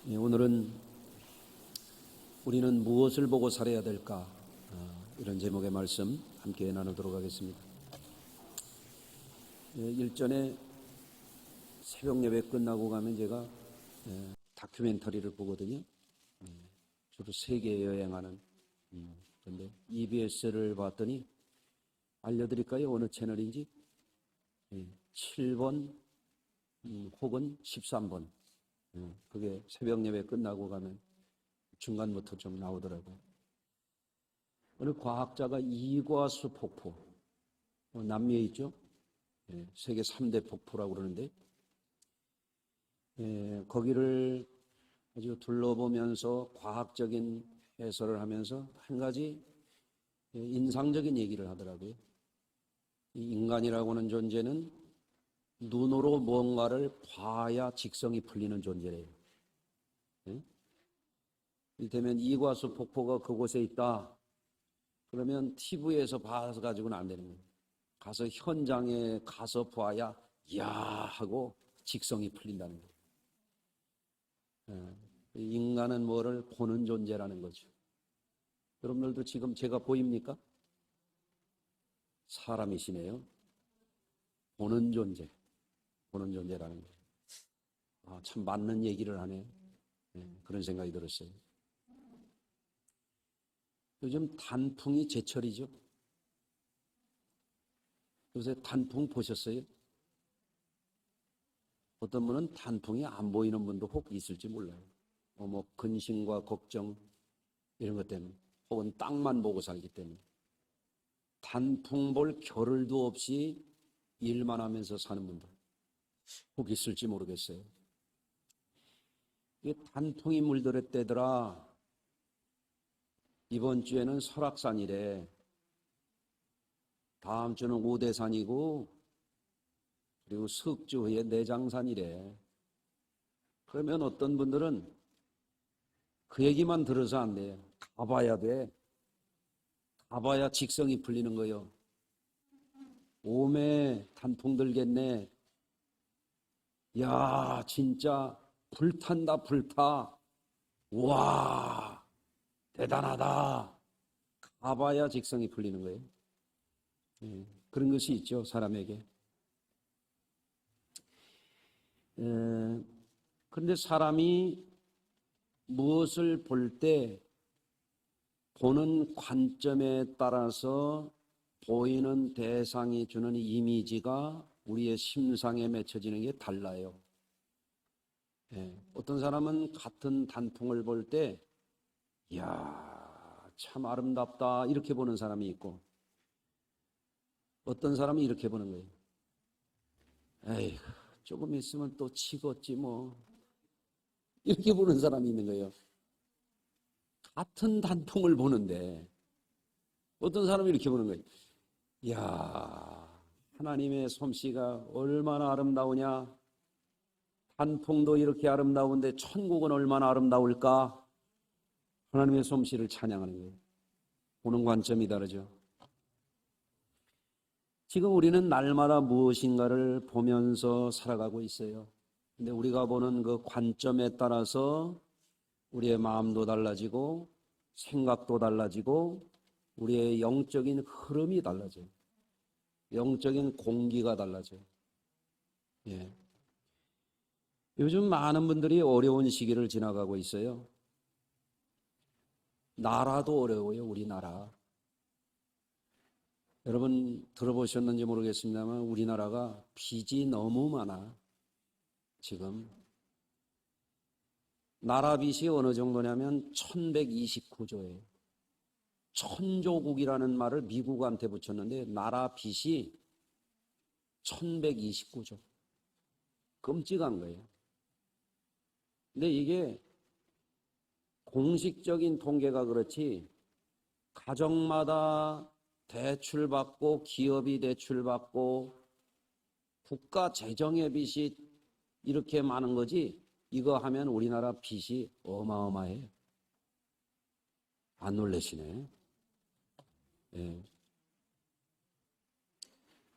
오늘은 우리는 무엇을 보고 살아야 될까? 이런 제목의 말씀 함께 나누도록 하겠습니다. 일전에 새벽 예배 끝나고 가면 제가 다큐멘터리를 보거든요. 주로 세계 여행하는. 그런데 EBS를 봤더니 알려드릴까요? 어느 채널인지? 7번 혹은 13번. 그게 새벽 예배 끝나고 가면 중간부터 좀 나오더라고요. 어느 과학자가 이과수 폭포, 남미에 있죠? 세계 3대 폭포라고 그러는데, 거기를 아주 둘러보면서 과학적인 해설을 하면서 한 가지 인상적인 얘기를 하더라고요. 이 인간이라고 하는 존재는 눈으로 뭔가를 봐야 직성이 풀리는 존재래요. 이를테면 이과수 폭포가 그곳에 있다. 그러면 TV에서 봐서 가지고는 안 되는 거예요. 가서 현장에 가서 봐야 이야 하고 직성이 풀린다는 거예요. 인간은 뭐를 보는 존재라는 거죠. 여러분들도 지금 제가 보입니까? 사람이시네요. 보는 존재. 보는 존재라는 거예요. 참 맞는 얘기를 하네. 그런 생각이 들었어요. 요즘 단풍이 제철이죠. 요새 단풍 보셨어요? 어떤 분은 단풍이 안 보이는 분도 혹 있을지 몰라요. 뭐 근심과 걱정 이런 것 때문에 혹은 땅만 보고 살기 때문에 단풍 볼 겨를도 없이 일만 하면서 사는 분들 혹 있을지 모르겠어요. 이게 단풍이 물들었대더라. 이번 주에는 설악산이래. 다음 주는 오대산이고 그리고 석주 후에 내장산이래. 그러면 어떤 분들은 그 얘기만 들어서 안 돼요. 가봐야 돼. 가봐야 직성이 풀리는 거요. 오메 단풍 들겠네. 야 진짜 불탄다 불타. 와 대단하다. 가봐야 직성이 풀리는 거예요. 그런 것이 있죠, 사람에게. 그런데 사람이 무엇을 볼 때 보는 관점에 따라서 보이는 대상이 주는 이미지가 우리의 심상에 맺혀지는 게 달라요. 어떤 사람은 같은 단풍을 볼 때 이야 참 아름답다 이렇게 보는 사람이 있고 어떤 사람은 이렇게 보는 거예요. 에이 조금 있으면 또 치겠지 뭐 이렇게 보는 사람이 있는 거예요. 같은 단풍을 보는데 어떤 사람이 이렇게 보는 거예요. 이야 하나님의 솜씨가 얼마나 아름다우냐. 단풍도 이렇게 아름다운데 천국은 얼마나 아름다울까. 하나님의 솜씨를 찬양하는 거예요. 보는 관점이 다르죠. 지금 우리는 날마다 무엇인가를 보면서 살아가고 있어요. 근데 우리가 보는 그 관점에 따라서 우리의 마음도 달라지고 생각도 달라지고 우리의 영적인 흐름이 달라져요. 영적인 공기가 달라져요. 요즘 많은 분들이 어려운 시기를 지나가고 있어요. 나라도 어려워요, 우리나라. 여러분 들어보셨는지 모르겠습니다만 우리나라가 빚이 너무 많아. 지금 나라 빚이 어느 정도냐면 1129조예요. 천조국이라는 말을 미국한테 붙였는데 나라 빚이 1129조. 끔찍한 거예요. 근데 이게 공식적인 통계가 그렇지 가정마다 대출받고 기업이 대출받고 국가 재정의 빚이 이렇게 많은 거지 이거 하면 우리나라 빚이 어마어마해요. 안 놀라시네.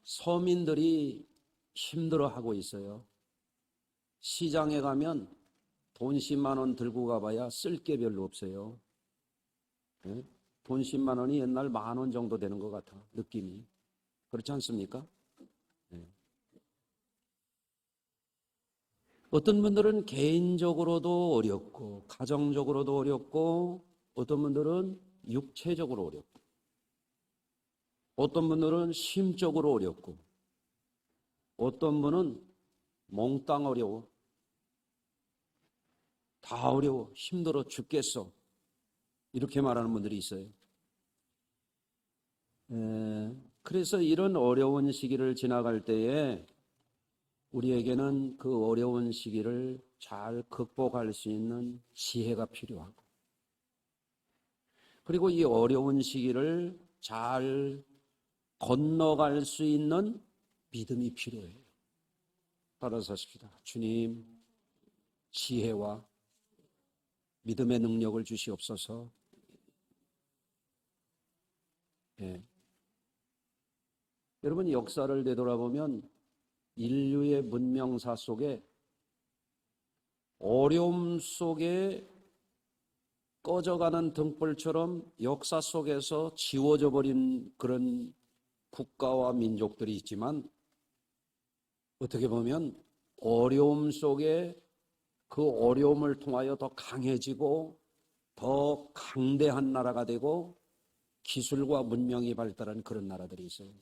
서민들이 힘들어하고 있어요. 시장에 가면 돈 10만 원 들고 가봐야 쓸 게 별로 없어요. 예? 돈 10만 원이 옛날 10,000원 정도 되는 것 같아, 느낌이. 그렇지 않습니까? 예. 어떤 분들은 개인적으로도 어렵고, 가정적으로도 어렵고, 어떤 분들은 육체적으로 어렵고, 어떤 분들은 심적으로 어렵고, 어떤 분은 몽땅 어려워. 다 어려워. 힘들어 죽겠어. 이렇게 말하는 분들이 있어요. 그래서 이런 어려운 시기를 지나갈 때에 우리에게는 그 어려운 시기를 잘 극복할 수 있는 지혜가 필요하고, 그리고 이 어려운 시기를 잘 건너갈 수 있는 믿음이 필요해요. 따라서 하십시다. 주님, 지혜와 믿음의 능력을 주시옵소서. 예. 여러분, 역사를 되돌아보면 인류의 문명사 속에 어려움 속에 꺼져가는 등불처럼 역사 속에서 지워져 버린 그런 국가와 민족들이 있지만, 어떻게 보면 어려움 속에 그 어려움을 통하여 더 강해지고 더 강대한 나라가 되고 기술과 문명이 발달한 그런 나라들이 있어요.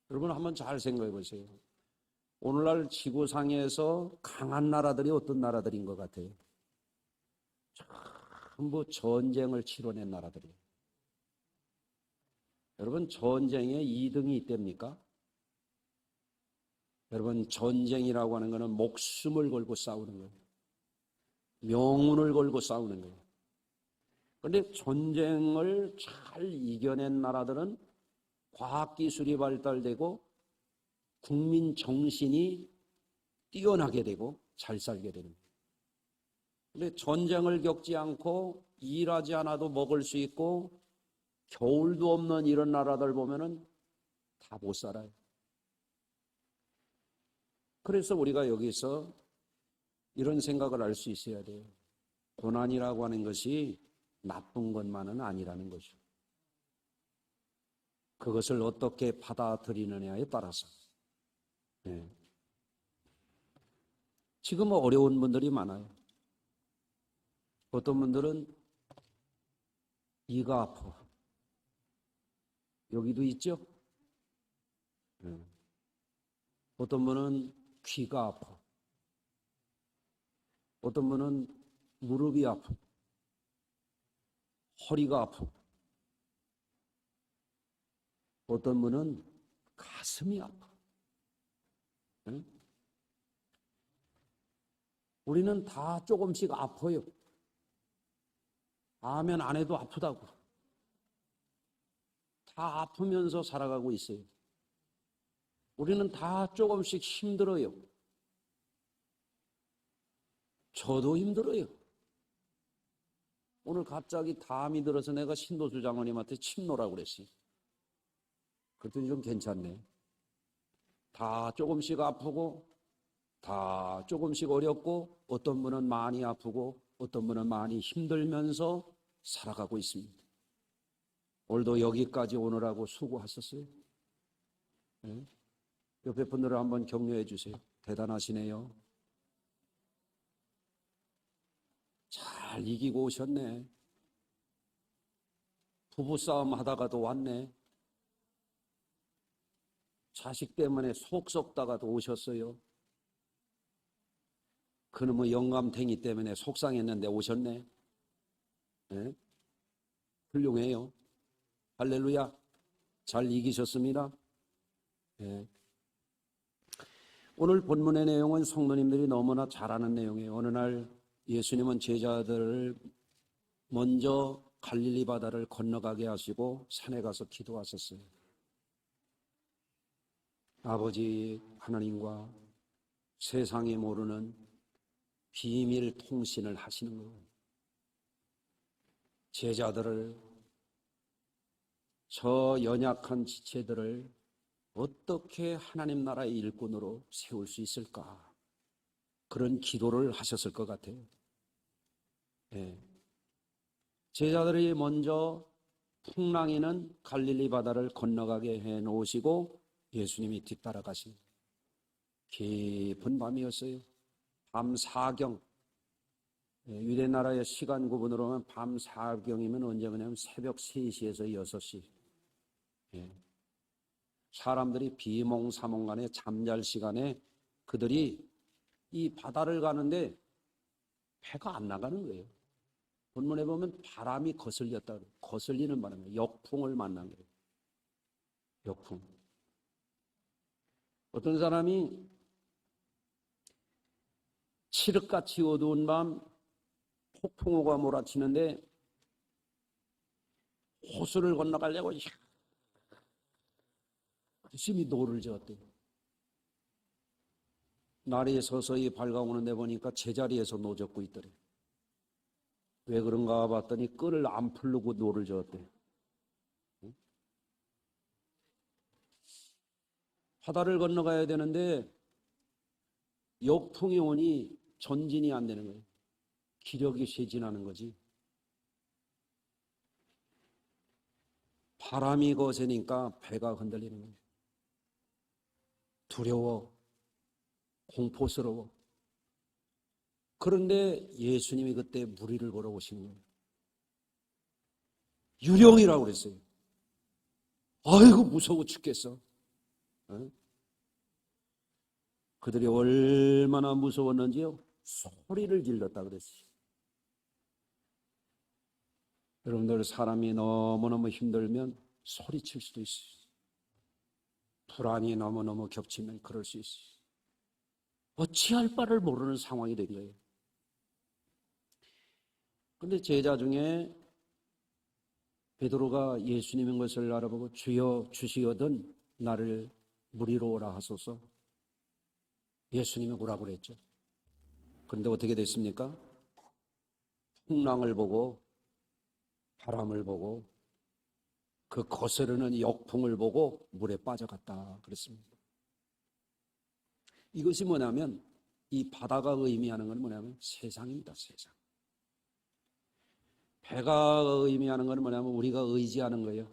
여러분, 한번 잘 생각해 보세요. 오늘날 지구상에서 강한 나라들이 어떤 나라들인 것 같아요? 전부 전쟁을 치러낸 나라들이에요. 여러분, 전쟁에 2등이 있답니까? 여러분, 전쟁이라고 하는 것은 목숨을 걸고 싸우는 거예요. 명운을 걸고 싸우는 거예요. 그런데 전쟁을 잘 이겨낸 나라들은 과학기술이 발달되고 국민 정신이 뛰어나게 되고 잘 살게 되는 거예요. 그런데 전쟁을 겪지 않고 일하지 않아도 먹을 수 있고 겨울도 없는 이런 나라들 보면은 다 못 살아요. 그래서 우리가 여기서 이런 생각을 할 수 있어야 돼요. 고난이라고 하는 것이 나쁜 것만은 아니라는 거죠. 그것을 어떻게 받아들이느냐에 따라서. 네. 지금 어려운 분들이 많아요. 어떤 분들은 이가 아파. 여기도 있죠? 네. 어떤 분은 귀가 아파. 어떤 분은 무릎이 아파. 허리가 아파. 어떤 분은 가슴이 아파. 네? 우리는 다 조금씩 아파요. 아멘 안 해도 아프다고. 다 아프면서 살아가고 있어요. 우리는 다 조금씩 힘들어요. 저도 힘들어요. 오늘 갑자기 담이 들어서 내가 신도수 장로님한테 침 놓으라고 그랬어요. 그랬더니 좀 괜찮네. 다 조금씩 아프고 다 조금씩 어렵고 어떤 분은 많이 아프고 어떤 분은 많이 힘들면서 살아가고 있습니다. 오늘도 여기까지 오느라고 수고하셨어요. 네? 옆에 분들을 한번 격려해 주세요. 대단하시네요. 잘 이기고 오셨네. 부부싸움 하다가도 왔네. 자식 때문에 속 썩다가도 오셨어요. 그놈의 영감탱이 때문에 속상했는데 오셨네. 네? 훌륭해요. 할렐루야. 잘 이기셨습니다. 네. 오늘 본문의 내용은 성도님들이 너무나 잘 아는 내용이에요. 어느 날 예수님은 제자들을 먼저 갈릴리 바다를 건너가게 하시고 산에 가서 기도하셨어요. 아버지 하나님과 세상이 모르는 비밀 통신을 하시는 거예요. 제자들을, 저 연약한 지체들을 어떻게 하나님 나라의 일꾼으로 세울 수 있을까? 그런 기도를 하셨을 것 같아요. 예. 제자들이 먼저 풍랑이는 갈릴리 바다를 건너가게 해 놓으시고 예수님이 뒤따라 가신 깊은 밤이었어요. 밤 4경. 유대 나라의 시간 구분으로 하면 밤 4경이면 언제 그냐면 새벽 3시에서 6시. 사람들이 비몽사몽간에 잠잘 시간에 그들이 이 바다를 가는데 배가 안 나가는 거예요. 본문에 보면 바람이 거슬렸다. 거슬리는 바람에 역풍을 만난 거예요. 역풍. 어떤 사람이 칠흑같이 어두운 밤 폭풍우가 몰아치는데 호수를 건너가려고 열심히 노를 저었대요. 날이 서서히 밝아오는데 보니까 제자리에서 노 젓고 있더래요. 왜 그런가 봤더니 끈을 안 풀르고 노를 저었대요. 바다를 건너가야 되는데 역풍이 오니 전진이 안 되는 거예요. 기력이 쇠진하는 거지. 바람이 거세니까 배가 흔들리는 거예요. 두려워, 공포스러워. 그런데 예수님이 그때 물 위를 걸어오신 거예요. 유령이라고 그랬어요. 아이고 무서워 죽겠어. 그들이 얼마나 무서웠는지요. 소리를 질렀다 그랬어요. 여러분들 사람이 너무너무 힘들면 소리칠 수도 있어요. 불안이 너무너무 겹치면 그럴 수 있어요. 어찌할 바를 모르는 상황이 된 거예요. 그런데 제자 중에 베드로가 예수님인 것을 알아보고 주여 주시거든 나를 물 위로 오라 하소서. 예수님이 오라고 그랬죠. 그런데 어떻게 됐습니까? 풍랑을 보고 바람을 보고 그 거스르는 역풍을 보고 물에 빠져갔다 그랬습니다. 이것이 뭐냐면 이 바다가 의미하는 건 뭐냐면 세상입니다. 세상. 배가 의미하는 건 뭐냐면 우리가 의지하는 거예요.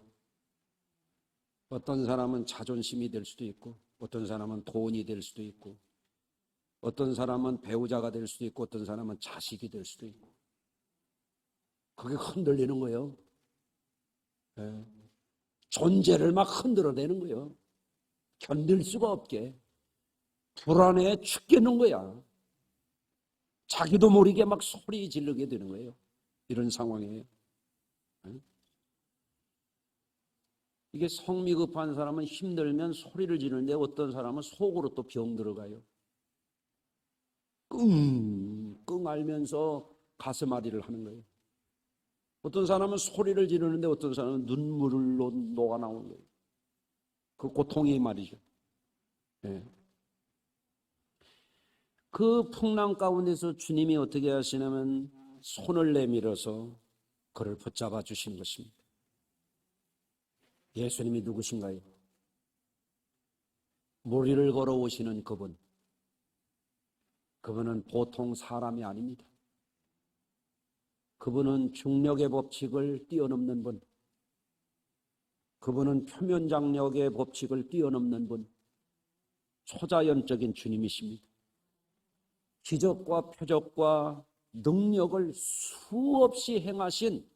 어떤 사람은 자존심이 될 수도 있고 어떤 사람은 돈이 될 수도 있고 어떤 사람은 배우자가 될 수도 있고 어떤 사람은 자식이 될 수도 있고 그게 흔들리는 거예요. 네. 존재를 막 흔들어내는 거예요. 견딜 수가 없게. 불안해 죽겠는 거야. 자기도 모르게 막 소리 지르게 되는 거예요. 이런 상황이에요. 네. 이게 성미 급한 사람은 힘들면 소리를 지르는데 어떤 사람은 속으로 또 병 들어가요. 끙 앓면서 가슴앓이를 하는 거예요. 어떤 사람은 소리를 지르는데 어떤 사람은 눈물로 녹아 나오는 거예요. 그 고통이 말이죠. 네. 그 풍랑 가운데서 주님이 어떻게 하시냐면 손을 내밀어서 그를 붙잡아 주신 것입니다. 예수님이 누구신가요? 물 위를 걸어오시는 그분. 그분은 보통 사람이 아닙니다. 그분은 중력의 법칙을 뛰어넘는 분. 그분은 표면장력의 법칙을 뛰어넘는 분. 초자연적인 주님이십니다. 기적과 표적과 능력을 수없이 행하신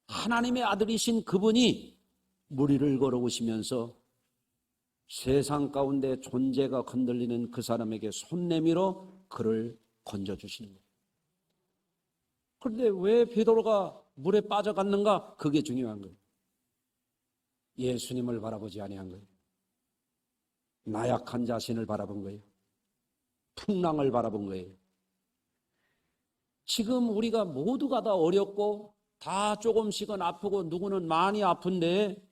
하나님의 아들이신 그분이 물 위를 걸어오시면서 세상 가운데 존재가 흔들리는 그 사람에게 손 내밀어 그를 건져주시는 거예요. 그런데 왜 베드로가 물에 빠져갔는가? 그게 중요한 거예요. 예수님을 바라보지 아니한 거예요. 나약한 자신을 바라본 거예요. 풍랑을 바라본 거예요. 지금 우리가 모두가 다 어렵고 다 조금씩은 아프고 누구는 많이 아픈데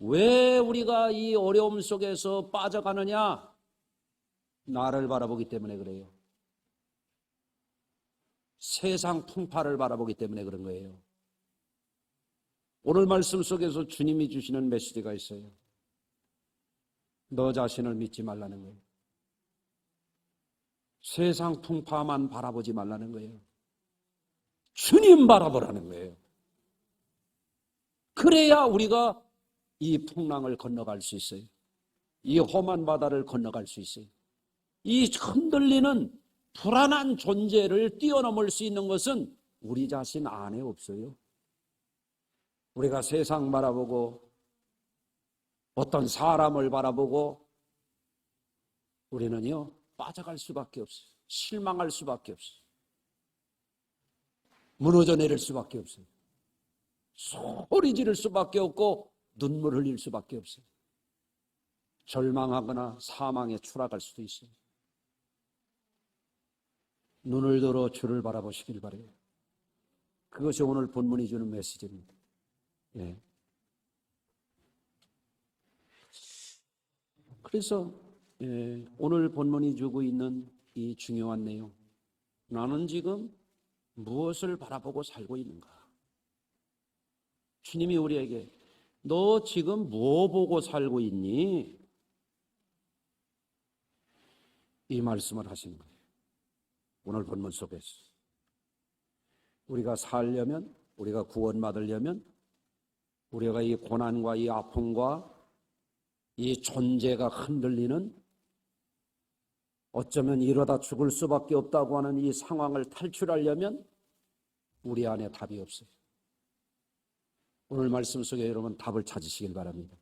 왜 우리가 이 어려움 속에서 빠져가느냐? 나를 바라보기 때문에 그래요. 세상 풍파를 바라보기 때문에 그런 거예요. 오늘 말씀 속에서 주님이 주시는 메시지가 있어요. 너 자신을 믿지 말라는 거예요. 세상 풍파만 바라보지 말라는 거예요. 주님 바라보라는 거예요. 그래야 우리가 이 풍랑을 건너갈 수 있어요. 이 험한 바다를 건너갈 수 있어요. 이 흔들리는 불안한 존재를 뛰어넘을 수 있는 것은 우리 자신 안에 없어요. 우리가 세상 바라보고 어떤 사람을 바라보고 우리는요 빠져갈 수밖에 없어요. 실망할 수밖에 없어요. 무너져 내릴 수밖에 없어요. 소리 지를 수밖에 없고 눈물 흘릴 수밖에 없어요. 절망하거나 사망에 추락할 수도 있어요. 눈을 들어 주를 바라보시길 바라요. 그것이 오늘 본문이 주는 메시지입니다. 예. 그래서 오늘 본문이 주고 있는 이 중요한 내용, 나는 지금 무엇을 바라보고 살고 있는가? 주님이 우리에게 너 지금 뭐 보고 살고 있니? 이 말씀을 하시는 거예요. 오늘 본문 속에서 우리가 살려면, 우리가 구원받으려면, 우리가 이 고난과 이 아픔과 이 존재가 흔들리는, 어쩌면 이러다 죽을 수밖에 없다고 하는 이 상황을 탈출하려면 우리 안에 답이 없어요. 오늘 말씀 속에 여러분 답을 찾으시길 바랍니다.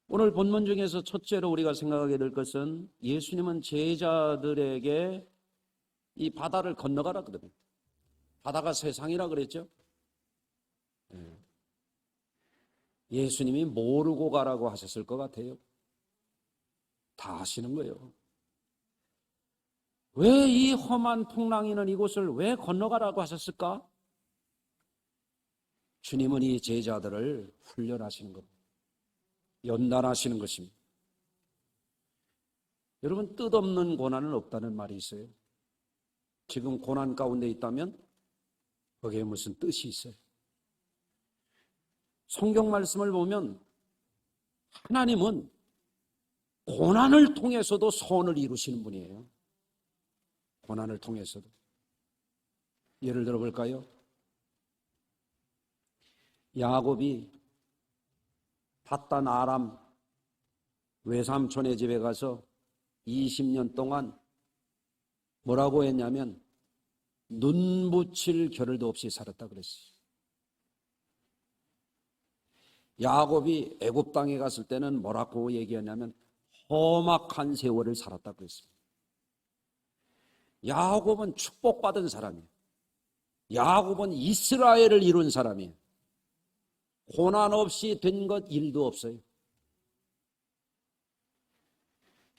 오늘 본문 중에서 첫째로 우리가 생각하게 될 것은 예수님은 제자들에게 이 바다를 건너가라 그러면, 바다가 세상이라 그랬죠. 예수님이 모르고 가라고 하셨을 것 같아요. 다 아시는 거예요. 왜 이 험한 풍랑이 있는 이곳을 왜 건너가라고 하셨을까? 주님은 이 제자들을 훈련하시는 겁니다. 연단하시는 것입니다. 여러분, 뜻없는 고난은 없다는 말이 있어요. 지금 고난 가운데 있다면 거기에 무슨 뜻이 있어요. 성경 말씀을 보면 하나님은 고난을 통해서도 선을 이루시는 분이에요. 고난을 통해서도. 예를 들어 볼까요? 야곱이 밧단 아람 외삼촌의 집에 가서 20년 동안 뭐라고 했냐면 눈 붙일 겨를도 없이 살았다 그랬어요. 야곱이 애굽 땅에 갔을 때는 뭐라고 얘기하냐면 험악한 세월을 살았다 그랬습니다. 야곱은 축복받은 사람이에요. 야곱은 이스라엘을 이룬 사람이에요. 고난 없이 된 것 일도 없어요.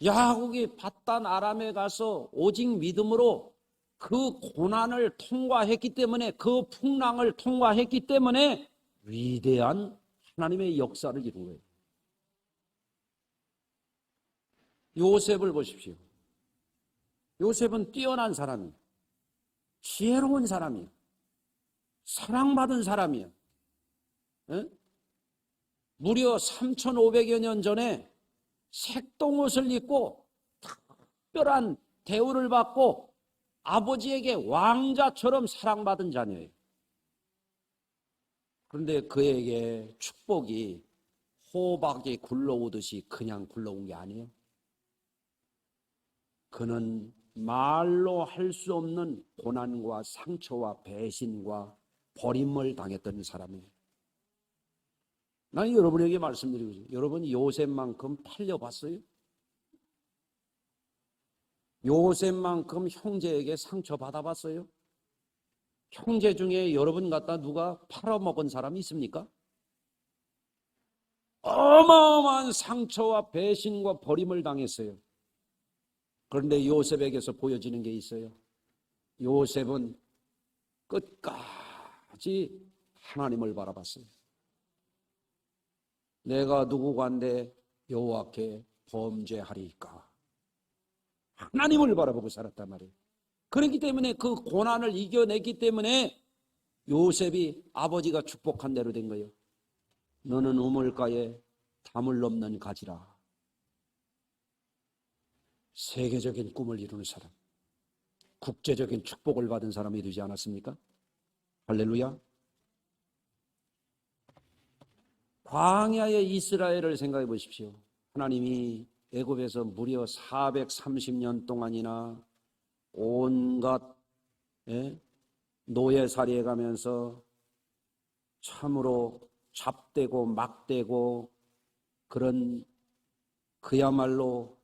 야곱이 밧단 아람에 가서 오직 믿음으로 그 고난을 통과했기 때문에, 그 풍랑을 통과했기 때문에 위대한 하나님의 역사를 이룬 거예요. 요셉을 보십시오. 요셉은 뛰어난 사람이에요. 지혜로운 사람이에요. 사랑받은 사람이에요. 에? 무려 3,500여 년 전에 색동옷을 입고 특별한 대우를 받고 아버지에게 왕자처럼 사랑받은 자녀예요. 그런데 그에게 축복이 호박이 굴러오듯이 그냥 굴러온 게 아니에요. 그는 말로 할 수 없는 고난과 상처와 배신과 버림을 당했던 사람이에요. 나는 여러분에게 말씀드리고 싶어요. 여러분 요셉만큼 팔려봤어요? 요셉만큼 형제에게 상처받아봤어요? 형제 중에 여러분 갖다 누가 팔아먹은 사람이 있습니까? 어마어마한 상처와 배신과 버림을 당했어요. 그런데 요셉에게서 보여지는 게 있어요. 요셉은 끝까지 하나님을 바라봤어요. 내가 누구간데 여호와께 범죄하리이까. 하나님을 바라보고 살았단 말이에요. 그렇기 때문에 그 고난을 이겨냈기 때문에 요셉이 아버지가 축복한 대로 된 거예요. 너는 우물가에 담을 넘는 가지라. 세계적인 꿈을 이루는 사람, 국제적인 축복을 받은 사람이 되지 않았습니까? 할렐루야. 광야의 이스라엘을 생각해 보십시오. 하나님이 애굽에서 무려 430년 동안이나 온갖 노예살이해 가면서 참으로 잡되고 막되고 그런 그야말로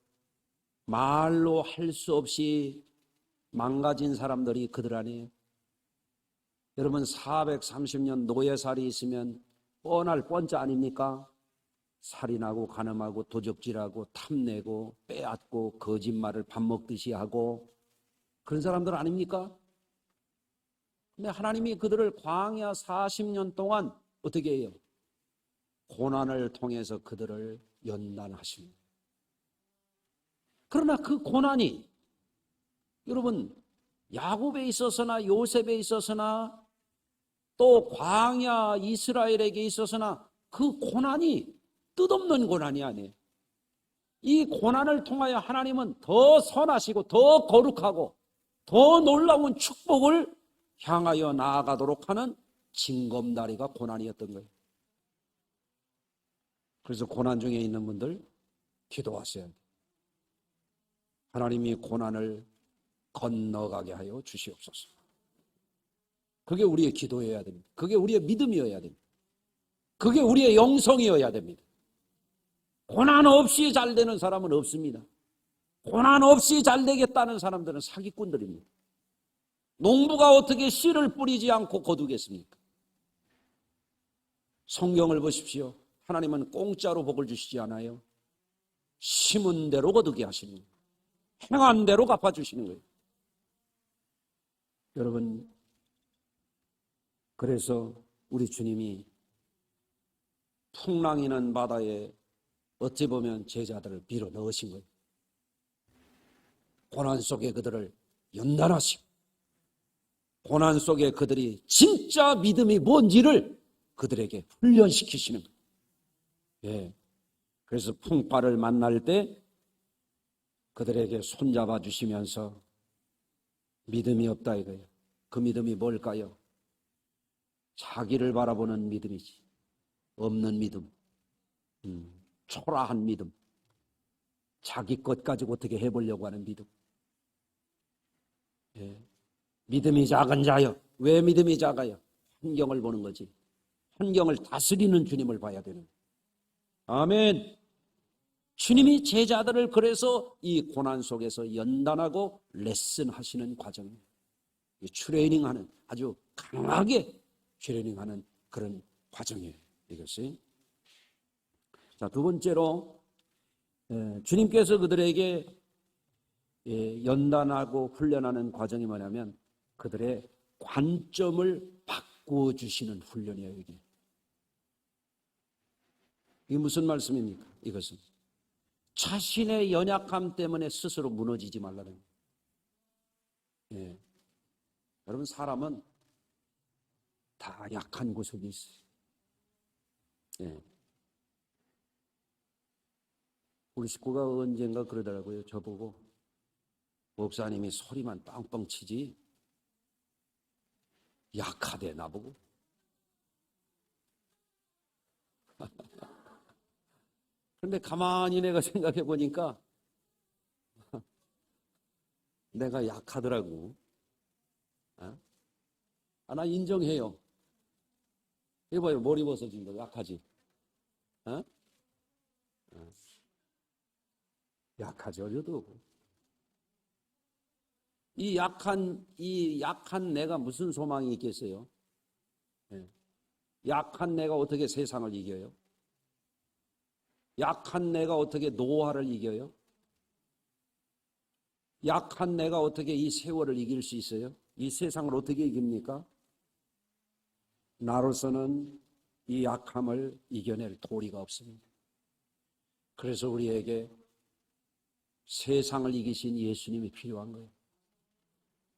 말로 할 수 없이 망가진 사람들이 그들 안에. 여러분 430년 노예살이 있으면 뻔할 뻔자 아닙니까? 살인하고 간음하고 도적질하고 탐내고 빼앗고 거짓말을 밥 먹듯이 하고 그런 사람들 아닙니까? 근데 하나님이 그들을 광야 40년 동안 어떻게 해요? 고난을 통해서 그들을 연단하십니다. 그러나 그 고난이 여러분 야곱에 있어서나 요셉에 있어서나 또 광야 이스라엘에게 있어서나 그 고난이 뜻없는 고난이 아니에요. 이 고난을 통하여 하나님은 더 선하시고 더 거룩하고 더 놀라운 축복을 향하여 나아가도록 하는 징검다리가 고난이었던 거예요. 그래서 고난 중에 있는 분들 기도하셔야 돼요. 하나님이 고난을 건너가게 하여 주시옵소서. 그게 우리의 기도여야 됩니다. 그게 우리의 믿음이어야 됩니다. 그게 우리의 영성이어야 됩니다. 고난 없이 잘 되는 사람은 없습니다. 고난 없이 잘 되겠다는 사람들은 사기꾼들입니다. 농부가 어떻게 씨를 뿌리지 않고 거두겠습니까? 성경을 보십시오. 하나님은 공짜로 복을 주시지 않아요. 심은 대로 거두게 하시는 거예요. 행한 대로 갚아주시는 거예요. 여러분, 그래서 우리 주님이 풍랑이는 바다에 어찌 보면 제자들을 밀어 넣으신 거예요. 고난 속에 그들을 연단하시고 고난 속에 그들이 진짜 믿음이 뭔지를 그들에게 훈련시키시는 거예요. 예. 그래서 풍파를 만날 때 그들에게 손잡아 주시면서 믿음이 없다 이거예요. 그 믿음이 뭘까요? 자기를 바라보는 믿음이지. 없는 믿음. 초라한 믿음. 자기 것 가지고 어떻게 해보려고 하는 믿음. 예. 믿음이 작은 자여. 왜 믿음이 작아요? 환경을 보는 거지. 환경을 다스리는 주님을 봐야 되는. 아멘. 주님이 제자들을 그래서 이 고난 속에서 연단하고 레슨하시는 과정입니다. 트레이닝하는, 아주 강하게 트레이닝하는 그런 과정이에요. 이것이. 자, 두 번째로 주님께서 그들에게 연단하고 훈련하는 과정이 뭐냐면 그들의 관점을 바꾸어 주시는 훈련이에요. 이게 무슨 말씀입니까? 이것은 자신의 연약함 때문에 스스로 무너지지 말라는 거예요. 예. 여러분, 사람은 다 약한 구석이 있어요. 예. 우리 식구가 언젠가 그러더라고요. 저보고, 목사님이 소리만 빵빵 치지 약하대 나보고. 그런데 가만히 내가 생각해 보니까 내가 약하더라고. 나 인정해요. 이봐요, 머리 벗어진 거 약하지. 약하죠, 저도. 이 약한 내가 무슨 소망이 있겠어요? 약한 내가 어떻게 세상을 이겨요? 약한 내가 어떻게 노화를 이겨요? 약한 내가 어떻게 이 세월을 이길 수 있어요? 이 세상을 어떻게 이깁니까? 나로서는 이 약함을 이겨낼 도리가 없습니다. 그래서 우리에게 세상을 이기신 예수님이 필요한 거예요.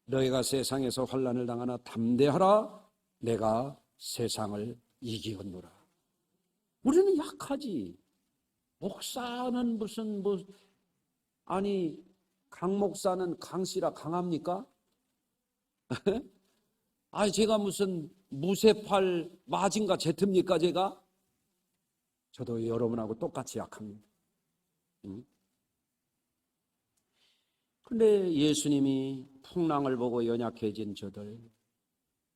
너희가 세상에서 환난을 당하나 담대하라. 내가 세상을 이기었노라. 우리는 약하지. 목사는 무슨 아니 강 목사는 강씨라 강합니까? 제가 무슨 무쇠팔 마징가 제트입니까, 제가? 저도 여러분하고 똑같이 약합니다. 근데 예수님이 풍랑을 보고 연약해진 저들,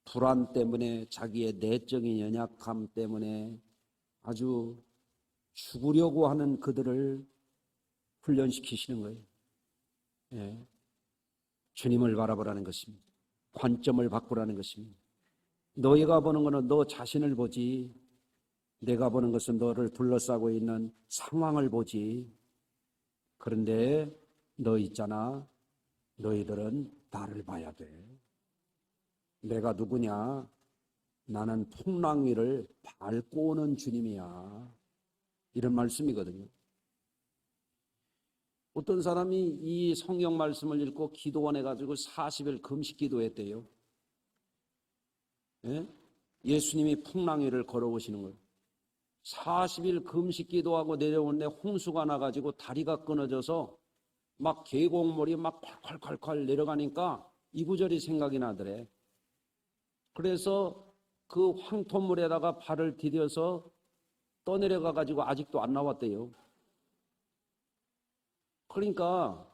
불안 때문에 자기의 내적인 연약함 때문에 아주 죽으려고 하는 그들을 훈련시키시는 거예요. 예. 주님을 바라보라는 것입니다. 관점을 바꾸라는 것입니다. 너희가 보는 것은 너 자신을 보지, 내가 보는 것은 너를 둘러싸고 있는 상황을 보지. 그런데 너 있잖아, 너희들은 나를 봐야 돼. 내가 누구냐? 나는 풍랑 위를 밟고 오는 주님이야. 이런 말씀이거든요. 어떤 사람이 이 성경 말씀을 읽고 기도원에 가지고 40일 금식 기도했대요. 예? 예수님이 풍랑 위를 걸어오시는 거예요. 40일 금식 기도하고 내려오는데 홍수가 나가지고 다리가 끊어져서 막 계곡물이 막 콸콸콸콸 내려가니까 이 구절이 생각이 나더래. 그래서 그 황토물에다가 발을 디뎌서 떠내려가 가지고 아직도 안 나왔대요. 그러니까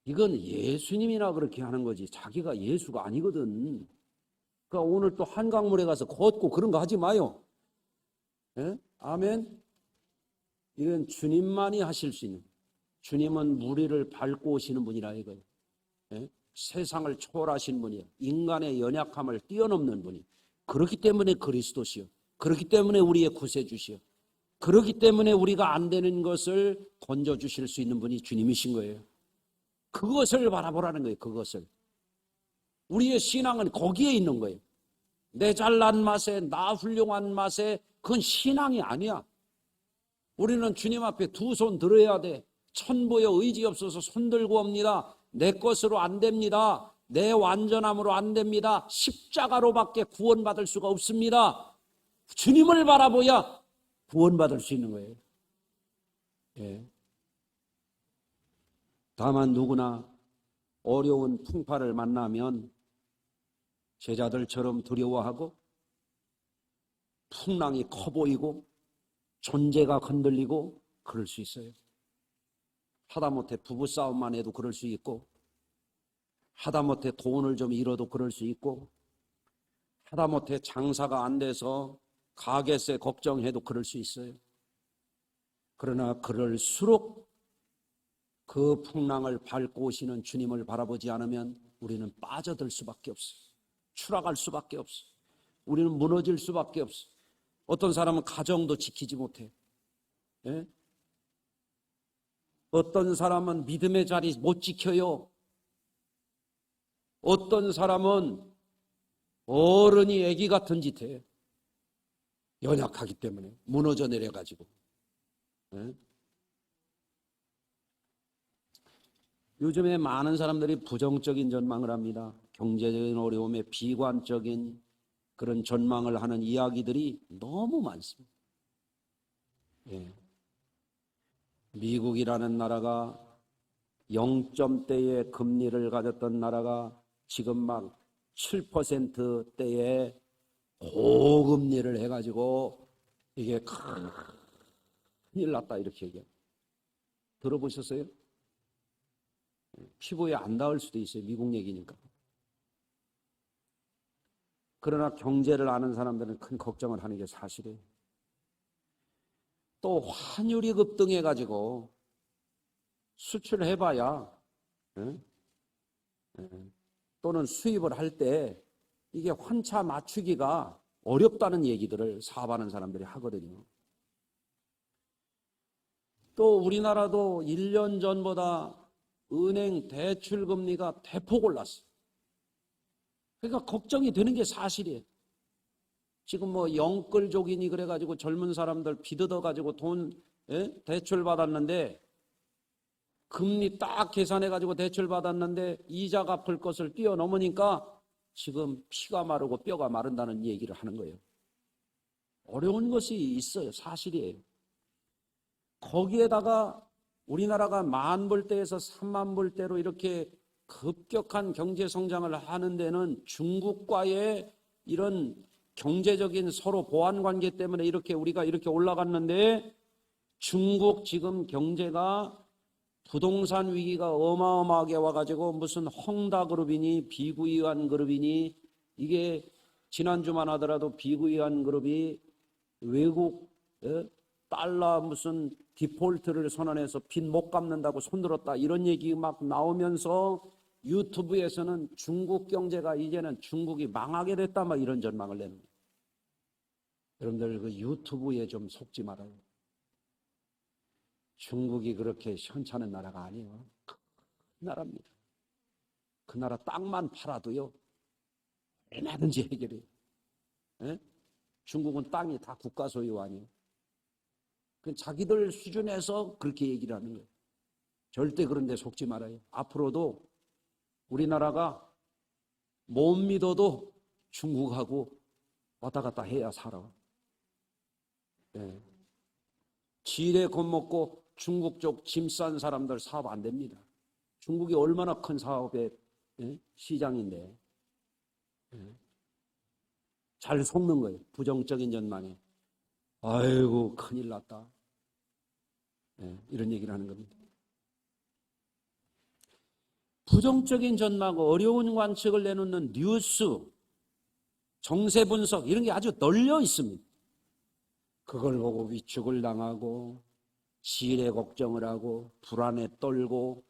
이건 예수님이나 그렇게 하는 거지 자기가 예수가 아니거든. 그러니까 오늘 또 한강물에 가서 걷고 그런 거 하지 마요. 예? 아멘. 이건 주님만이 하실 수 있는, 주님은 무리를 밟고 오시는 분이라 이거예요. 예? 세상을 초월하신 분이에요. 인간의 연약함을 뛰어넘는 분이. 그렇기 때문에 그리스도시요. 그렇기 때문에 우리의 구세주시요. 그렇기 때문에 우리가 안 되는 것을 건져주실 수 있는 분이 주님이신 거예요. 그것을 바라보라는 거예요. 그것을. 우리의 신앙은 거기에 있는 거예요. 내 잘난 맛에, 나 훌륭한 맛에, 그건 신앙이 아니야. 우리는 주님 앞에 두 손 들어야 돼. 천부여 의지 없어서 손 들고 옵니다. 내 것으로 안 됩니다. 내 완전함으로 안 됩니다. 십자가로밖에 구원받을 수가 없습니다. 주님을 바라보야 구원받을 수 있는 거예요. 예. 다만 누구나 어려운 풍파를 만나면 제자들처럼 두려워하고 풍랑이 커 보이고 존재가 흔들리고 그럴 수 있어요. 하다못해 부부싸움만 해도 그럴 수 있고, 하다못해 돈을 좀 잃어도 그럴 수 있고, 하다못해 장사가 안 돼서 가게세 걱정해도 그럴 수 있어요. 그러나 그럴수록 그 풍랑을 밟고 오시는 주님을 바라보지 않으면 우리는 빠져들 수밖에 없어요. 추락할 수밖에 없어요. 우리는 무너질 수밖에 없어요. 어떤 사람은 가정도 지키지 못해. 예? 어떤 사람은 믿음의 자리 못 지켜요. 어떤 사람은 어른이 애기 같은 짓 해. 연약하기 때문에 무너져 내려가지고. 예? 요즘에 많은 사람들이 부정적인 전망을 합니다. 경제적인 어려움에 비관적인 그런 전망을 하는 이야기들이 너무 많습니다. 예. 미국이라는 나라가 0점대의 금리를 가졌던 나라가 지금 막 7%대의 고금리를 해가지고 이게 큰일 났다 이렇게 얘기해요. 들어보셨어요? 피부에 안 닿을 수도 있어요. 미국 얘기니까. 그러나 경제를 아는 사람들은 큰 걱정을 하는 게 사실이에요. 또 환율이 급등해가지고 수출해봐야 또는 수입을 할 때 이게 환차 맞추기가 어렵다는 얘기들을 사업하는 사람들이 하거든요. 또 우리나라도 1년 전보다 은행 대출금리가 대폭 올랐어요. 그러니까 걱정이 되는 게 사실이에요. 지금 뭐 영끌족이니 그래가지고 젊은 사람들 비뜯어가지고 돈 대출 받았는데 금리 딱 계산해가지고 대출 받았는데 이자 갚을 것을 뛰어넘으니까 지금 피가 마르고 뼈가 마른다는 얘기를 하는 거예요. 어려운 것이 있어요. 사실이에요. 거기에다가 우리나라가 10,000불대에서 30,000불대로 이렇게 급격한 경제 성장을 하는 데는 중국과의 이런 경제적인 서로 보완 관계 때문에 우리가 이렇게 올라갔는데, 중국 지금 경제가 부동산 위기가 어마어마하게 와가지고 무슨 헝다그룹이니 비구이완그룹이니, 이게 지난주만 하더라도 비구이완그룹이 외국 달러 무슨 디폴트를 선언해서 빚 못 갚는다고 손들었다, 이런 얘기 막 나오면서 유튜브에서는 중국 경제가 이제는 중국이 망하게 됐다, 막 이런 전망을 내는 거예요. 여러분들 그 유튜브에 좀 속지 말아요. 중국이 그렇게 현찮은 나라가 아니에요. 큰 나라입니다. 그 나라 땅만 팔아도요 얼마든지 해결해요. 예? 중국은 땅이 다 국가 소유 아니에요. 자기들 수준에서 그렇게 얘기를 하는 거예요. 절대 그런 데 속지 말아요. 앞으로도 우리나라가 못 믿어도 중국하고 왔다 갔다 해야 살아. 예. 지뢰 겁먹고 중국 쪽 짐 싼 사람들 사업 안 됩니다. 중국이 얼마나 큰 사업의 시장인데. 잘 속는 거예요. 부정적인 전망에. 아이고 큰일 났다. 이런 얘기를 하는 겁니다. 부정적인 전망, 어려운 관측을 내놓는 뉴스, 정세 분석 이런 게 아주 널려 있습니다. 그걸 보고 위축을 당하고 지뢰 걱정을 하고 불안에 떨고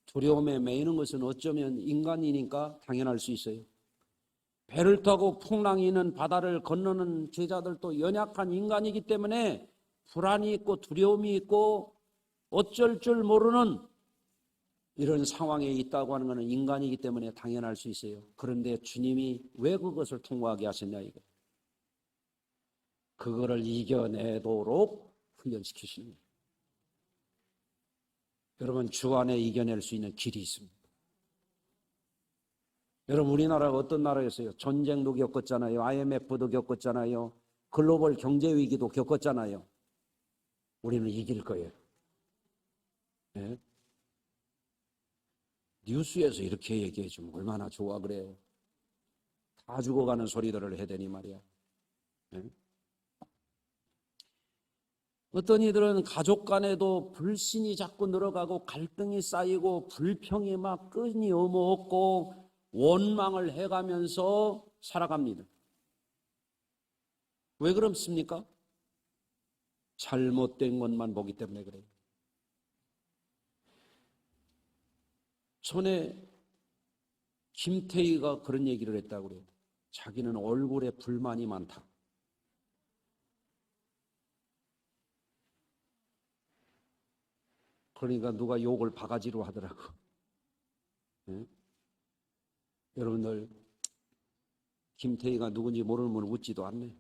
두려움에 매이는 것은 어쩌면 인간이니까 당연할 수 있어요. 배를 타고 풍랑이 있는 바다를 건너는 제자들도 연약한 인간이기 때문에 불안이 있고 두려움이 있고 어쩔 줄 모르는 이런 상황에 있다고 하는 것은 인간이기 때문에 당연할 수 있어요. 그런데 주님이 왜 그것을 통과하게 하셨냐 이거예요. 그거를 이겨내도록 훈련시키시는 거예요. 여러분, 주 안에 이겨낼 수 있는 길이 있습니다. 여러분, 우리나라가 어떤 나라였어요? 전쟁도 겪었잖아요. IMF도 겪었잖아요. 글로벌 경제 위기도 겪었잖아요. 우리는 이길 거예요. 네? 뉴스에서 이렇게 얘기해 주면 얼마나 좋아 그래요. 다 죽어가는 소리들을 해대니 말이야. 네? 어떤 이들은 가족 간에도 불신이 자꾸 늘어가고 갈등이 쌓이고 불평이 막 끊임없고 원망을 해가면서 살아갑니다. 왜 그렇습니까? 잘못된 것만 보기 때문에 그래요. 전에 김태희가 그런 얘기를 했다고 그래요. 자기는 얼굴에 불만이 많다. 그러니까 누가 욕을 바가지로 하더라고. 네? 여러분들 김태희가 누군지 모르면 웃지도 않네.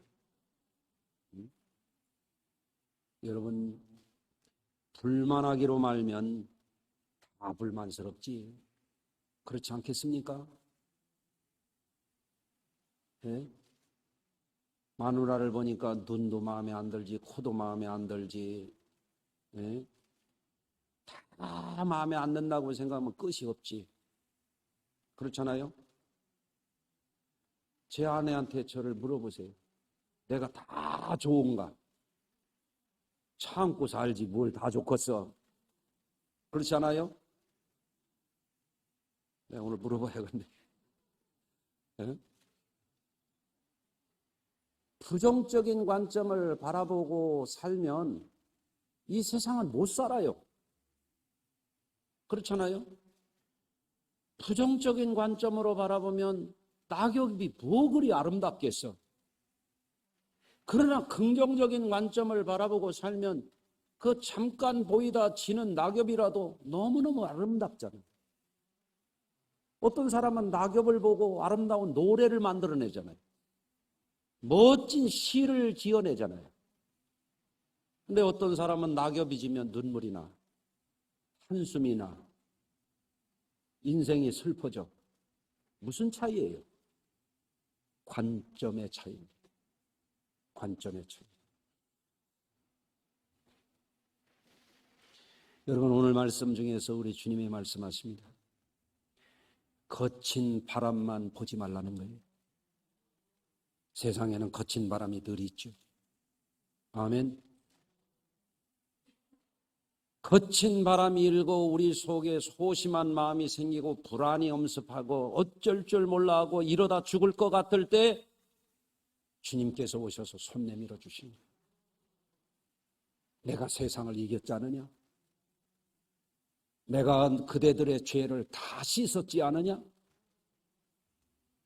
여러분 불만하기로 말면 다 불만스럽지. 그렇지 않겠습니까? 네? 마누라를 보니까 눈도 마음에 안 들지, 코도 마음에 안 들지. 네? 다 마음에 안 든다고 생각하면 끝이 없지. 그렇잖아요? 제 아내한테 저를 물어보세요. 내가 다 좋은가? 참고 살지 뭘 다 좋겠어. 그렇지 않아요? 네, 오늘 물어봐야겠네. 네? 부정적인 관점을 바라보고 살면 이 세상은 못 살아요. 그렇잖아요? 부정적인 관점으로 바라보면 낙엽이 뭐 그리 아름답겠어. 그러나 긍정적인 관점을 바라보고 살면 그 잠깐 보이다 지는 낙엽이라도 너무너무 아름답잖아요. 어떤 사람은 낙엽을 보고 아름다운 노래를 만들어내잖아요. 멋진 시를 지어내잖아요. 근데 어떤 사람은 낙엽이 지면 눈물이 나, 한숨이 나, 인생이 슬퍼져. 무슨 차이예요? 관점의 차이입니다. 관점의 차이. 여러분, 오늘 말씀 중에서 우리 주님이 말씀하십니다. 거친 바람만 보지 말라는 거예요. 세상에는 거친 바람이 늘 있죠. 아멘. 거친 바람이 일고 우리 속에 소심한 마음이 생기고 불안이 엄습하고 어쩔 줄 몰라 하고 이러다 죽을 것 같을 때 주님께서 오셔서 손 내밀어 주십니다. 내가 세상을 이겼지 않느냐? 내가 그대들의 죄를 다 씻었지 않느냐?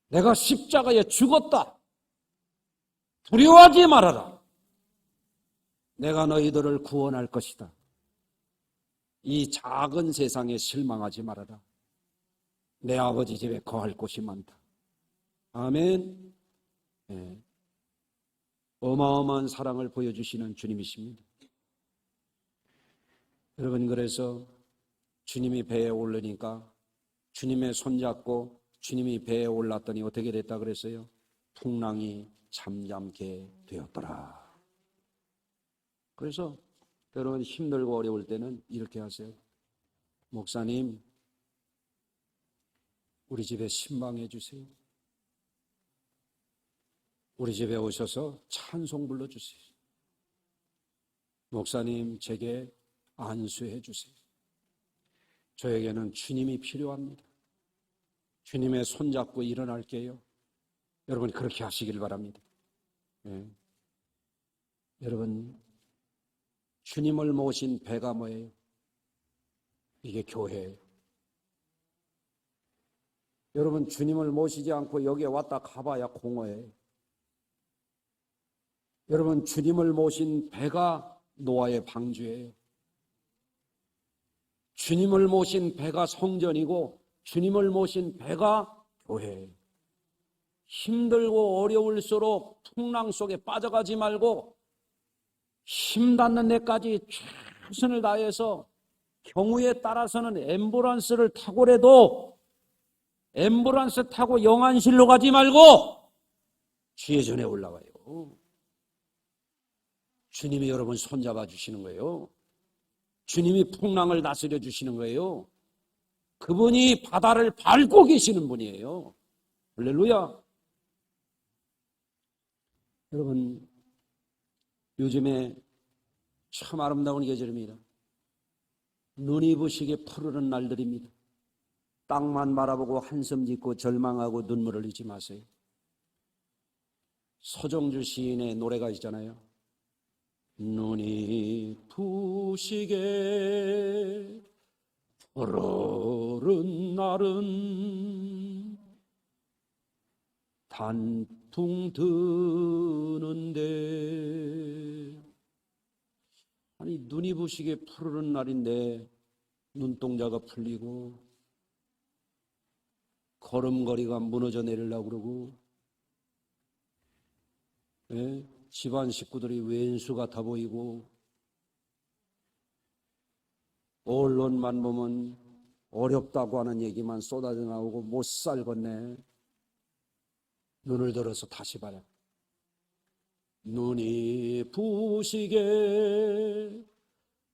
내가 십자가에 죽었다. 두려워하지 말아라. 내가 너희들을 구원할 것이다. 이 작은 세상에 실망하지 말아라. 내 아버지 집에 거할 곳이 많다. 아멘. 네. 어마어마한 사랑을 보여주시는 주님이십니다. 여러분, 그래서 주님이 배에 오르니까 주님의 손잡고 주님이 배에 올랐더니 어떻게 됐다 그랬어요? 풍랑이 잠잠게 되었더라. 그래서 여러분, 힘들고 어려울 때는 이렇게 하세요. 목사님, 우리 집에 신방해 주세요. 우리 집에 오셔서 찬송 불러주세요. 목사님, 제게 안수해 주세요. 저에게는 주님이 필요합니다. 주님의 손잡고 일어날게요. 여러분, 그렇게 하시길 바랍니다. 네. 여러분, 주님을 모신 배가 뭐예요? 이게 교회예요. 여러분, 주님을 모시지 않고 여기에 왔다 가봐야 공허해요. 여러분, 주님을 모신 배가 노아의 방주예요. 주님을 모신 배가 성전이고 주님을 모신 배가 교회예요. 힘들고 어려울수록 풍랑 속에 빠져가지 말고 힘 닿는 데까지 최선을 다해서 경우에 따라서는 앰뷸런스를 타고라도 앰뷸런스 타고 영안실로 가지 말고 주의 전에 올라가요. 주님이 여러분 손잡아 주시는 거예요. 주님이 풍랑을 다스려 주시는 거예요. 그분이 바다를 밟고 계시는 분이에요. 할렐루야. 여러분, 요즘에 참 아름다운 계절입니다. 눈이 부시게 푸르는 날들입니다. 땅만 바라보고 한숨 짓고 절망하고 눈물을 흘리지 마세요. 서정주 시인의 노래가 있잖아요. 눈이 부시게 푸르른 날은 단풍 드는데, 아니 눈이 부시게 푸르른 날인데 눈동자가 풀리고 걸음걸이가 무너져 내리려고 그러고, 예? 집안 식구들이 왼수 같아 보이고, 언론만 보면 어렵다고 하는 얘기만 쏟아져 나오고 못 살겠네. 눈을 들어서 다시 봐라. 눈이 부시게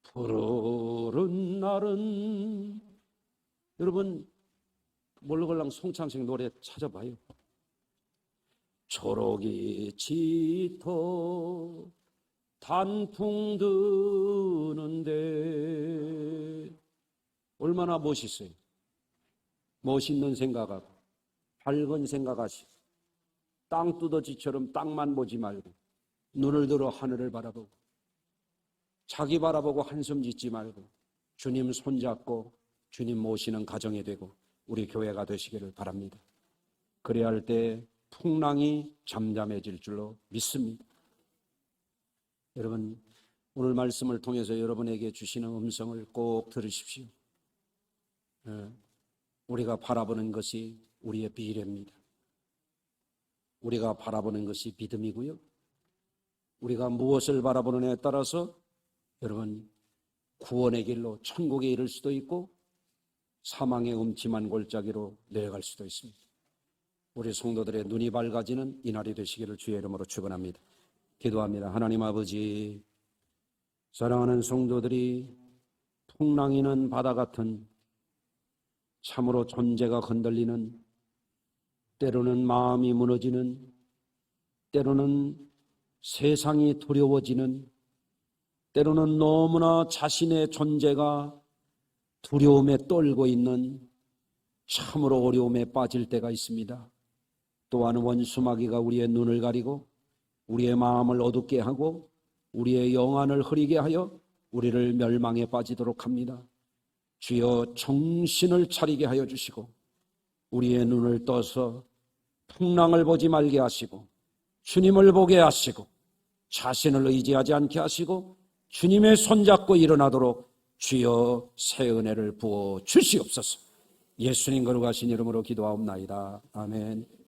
푸르른 날은, 여러분 몰걸랑 송창식 노래 찾아봐요. 초록이 짙어 단풍 드는데, 얼마나 멋있어요. 멋있는 생각하고 밝은 생각하시고 땅두더지처럼 땅만 보지 말고 눈을 들어 하늘을 바라보고 자기 바라보고 한숨 짓지 말고 주님 손잡고 주님 모시는 가정이 되고 우리 교회가 되시기를 바랍니다. 그래야 할 때 풍랑이 잠잠해질 줄로 믿습니다. 여러분, 오늘 말씀을 통해서 여러분에게 주시는 음성을 꼭 들으십시오. 우리가 바라보는 것이 우리의 미래입니다. 우리가 바라보는 것이 믿음이고요. 우리가 무엇을 바라보느냐에 따라서 여러분 구원의 길로 천국에 이를 수도 있고 사망의 음침한 골짜기로 내려갈 수도 있습니다. 우리 성도들의 눈이 밝아지는 이날이 되시기를 주의 이름으로 축원합니다. 기도합니다. 하나님 아버지, 사랑하는 성도들이 풍랑이는 바다 같은 참으로 존재가 흔들리는, 때로는 마음이 무너지는, 때로는 세상이 두려워지는, 때로는 너무나 자신의 존재가 두려움에 떨고 있는 참으로 어려움에 빠질 때가 있습니다. 또한 원수마귀가 우리의 눈을 가리고 우리의 마음을 어둡게 하고 우리의 영안을 흐리게 하여 우리를 멸망에 빠지도록 합니다. 주여 정신을 차리게 하여 주시고 우리의 눈을 떠서 풍랑을 보지 말게 하시고 주님을 보게 하시고 자신을 의지하지 않게 하시고 주님의 손잡고 일어나도록 주여 새 은혜를 부어 주시옵소서. 예수님 거룩하신 이름으로 기도하옵나이다. 아멘.